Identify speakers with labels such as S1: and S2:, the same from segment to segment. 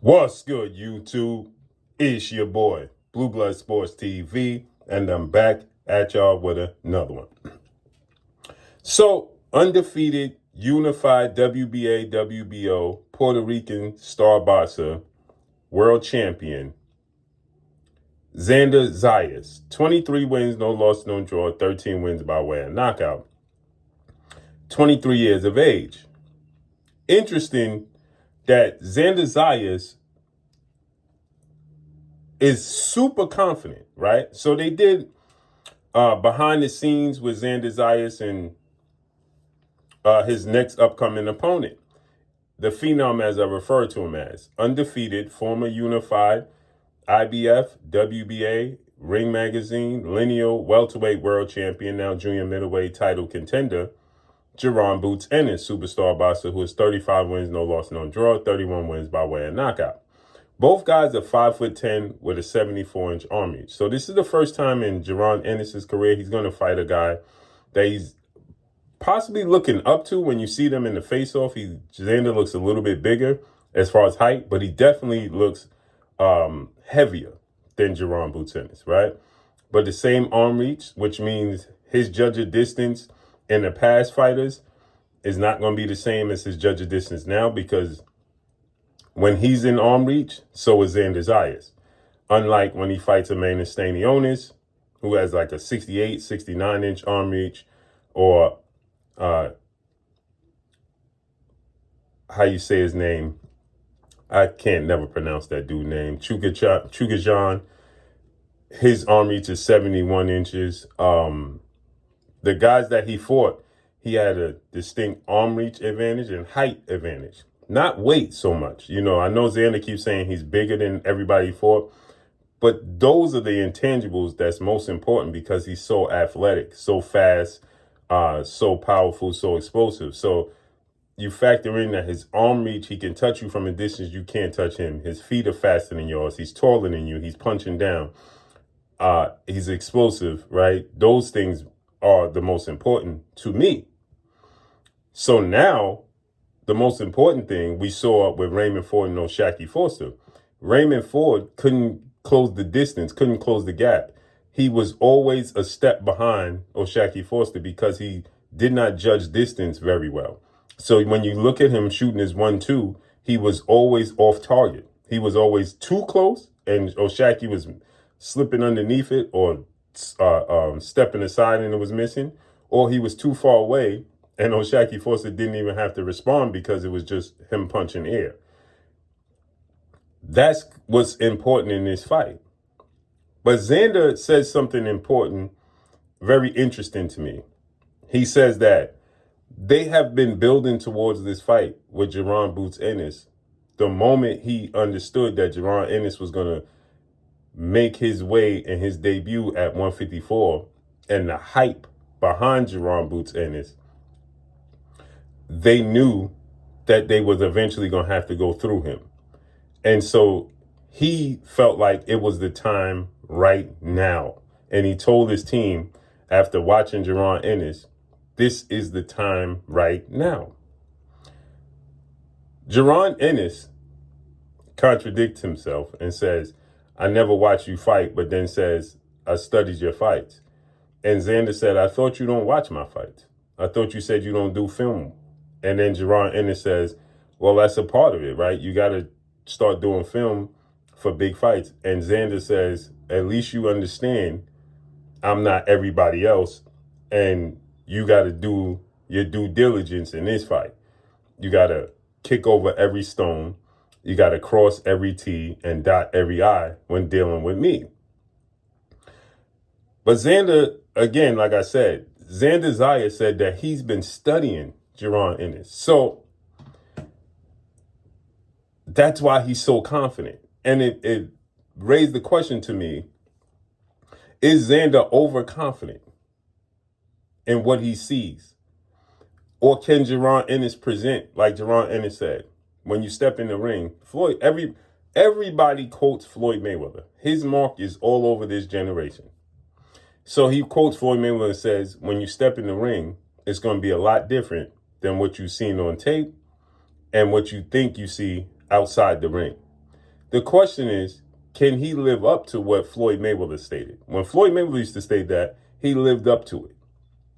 S1: What's good, YouTube? It's your boy, Blue Blood Sports TV, and I'm back at y'all with another one. So, undefeated, unified WBA, WBO, Puerto Rican star boxer, world champion, Xander Zayas. 23 wins, no loss, no draw, 13 wins by way of knockout. 23 years of age. Interesting that Xander Zayas is super confident, right? So they did behind the scenes with Xander Zayas and his next upcoming opponent. The Phenom, as I refer to him as, undefeated, former unified IBF, WBA, Ring Magazine, lineal welterweight world champion, now junior middleweight title contender, Jaron Boots Ennis, superstar boxer who has 35 wins, no loss, no draw, 31 wins by way of knockout. Both guys are 5'10" with a 74-inch arm reach. So this is the first time in Jaron Ennis' career he's going to fight a guy that he's possibly looking up to. When you see them in the face-off, Xander looks a little bit bigger as far as height, but he definitely looks heavier than Jaron Boots Ennis, right? But the same arm reach, which means his judge of distance in the past fighters is not going to be the same as his judge of distance now, because when he's in arm reach, so is Xander Zayas. Unlike when he fights a man in Stanionis, who has like a 68, 69-inch arm reach, or how you say his name? I can't never pronounce that dude's name. Chugajan. His arm reach is 71 inches. The guys that he fought, he had a distinct arm reach advantage and height advantage. Not weight so much. You know, I know Xander keeps saying he's bigger than everybody he fought, but those are the intangibles that's most important because he's so athletic, so fast, so powerful, so explosive. So you factor in that his arm reach, he can touch you from a distance you can't touch him. His feet are faster than yours. He's taller than you. He's punching down. He's explosive, right? Those things are the most important to me. So now, the most important thing we saw with Raymond Ford and O'Shaquie Foster. Raymond Ford couldn't close the distance, couldn't close the gap. He was always a step behind O'Shaquie Foster because he did not judge distance very well. So when you look at him shooting his 1-2, he was always off target. He was always too close, and O'Shaquie was slipping underneath it or stepping aside and it was missing, or he was too far away and O'Shaquie Foster didn't even have to respond because it was just him punching air. That's what's important in this fight. But Xander says something important, very interesting to me. He says that they have been building towards this fight with Jaron Boots Ennis the moment he understood that Jaron Ennis was going to make his way in his debut at 154, and the hype behind Jaron Boots Ennis, they knew that they was eventually going to have to go through him. And so he felt like it was the time right now. And he told his team after watching Jaron Ennis, this is the time right now. Jaron Ennis contradicts himself and says, I never watched you fight, but then says, I studied your fights. And Xander said, I thought you don't watch my fights. I thought you said you don't do film. And then Jaron Ennis says, well, that's a part of it, right? You got to start doing film for big fights. And Xander says, at least you understand I'm not everybody else. And you got to do your due diligence in this fight. You got to kick over every stone. You got to cross every T and dot every I when dealing with me. But Xander, again, like I said, Xander Zayas said that he's been studying Jaron Ennis. So that's why he's so confident. And it raised the question to me, is Xander overconfident in what he sees? Or can Jaron Ennis present, like Jaron Ennis said, when you step in the ring, Floyd, everybody quotes Floyd Mayweather. His mark is all over this generation. So he quotes Floyd Mayweather and says, when you step in the ring, it's going to be a lot different than what you've seen on tape and what you think you see outside the ring. The question is, can he live up to what Floyd Mayweather stated? When Floyd Mayweather used to state that, he lived up to it,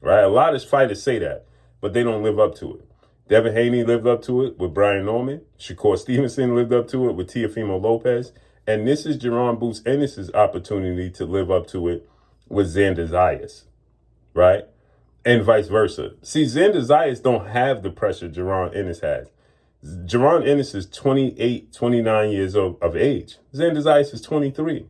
S1: right? A lot of fighters say that, but they don't live up to it. Devin Haney lived up to it with Brian Norman. Shakur Stevenson lived up to it with Teofimo Lopez. And this is Jaron Boots Ennis' opportunity to live up to it with Xander Zayas, right? And vice versa. See, Xander Zayas don't have the pressure Jaron Ennis has. Jaron Ennis is 28, 29 years of age. Xander Zayas is 23.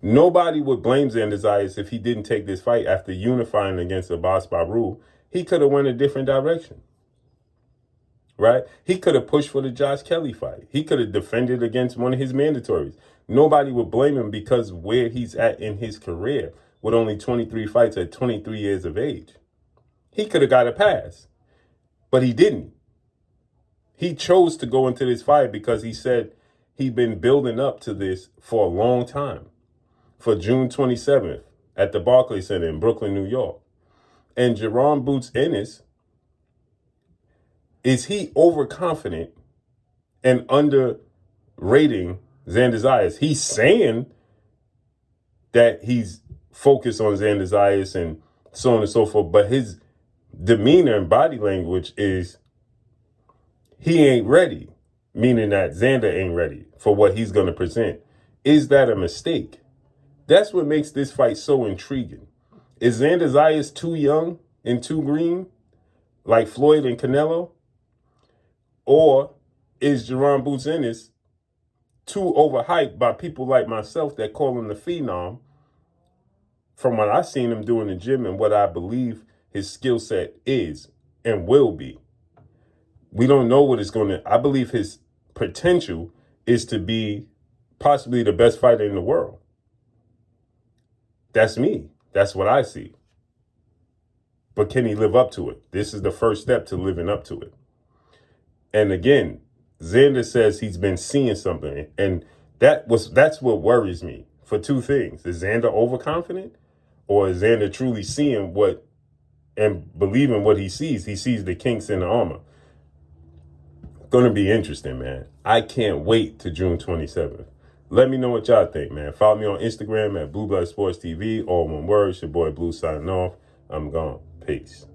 S1: Nobody would blame Xander Zayas if he didn't take this fight after unifying against Abbas Baru. He could have went a different direction, right? He could have pushed for the Josh Kelly fight. He could have defended against one of his mandatories. Nobody would blame him because where he's at in his career with only 23 fights at 23 years of age. He could have got a pass, but he didn't. He chose to go into this fight because he said he'd been building up to this for a long time, for June 27th at the Barclays Center in Brooklyn, New York. And Jaron Boots Ennis, is he overconfident and underrating Xander Zayas? He's saying that he's focused on Xander Zayas and so on and so forth, but his demeanor and body language is he ain't ready, meaning that Xander ain't ready for what he's going to present. Is that a mistake? That's what makes this fight so intriguing. Is Xander Zayas too young and too green, like Floyd and Canelo? Or is Jaron Boots Ennis too overhyped by people like myself that call him the phenom from what I've seen him do in the gym and what I believe his skill set is and will be? We don't know what it's going to... I believe his potential is to be possibly the best fighter in the world. That's me. That's what I see. But can he live up to it? This is the first step to living up to it. And again, Xander says he's been seeing something. And that's what worries me for two things. Is Xander overconfident? Or is Xander truly seeing what and believing what he sees? He sees the kinks in the armor. Going to be interesting, man. I can't wait to June 27th. Let me know what y'all think, man. Follow me on Instagram at Blue Blood Sports TV. All one word. It's your boy Blue signing off. I'm gone. Peace.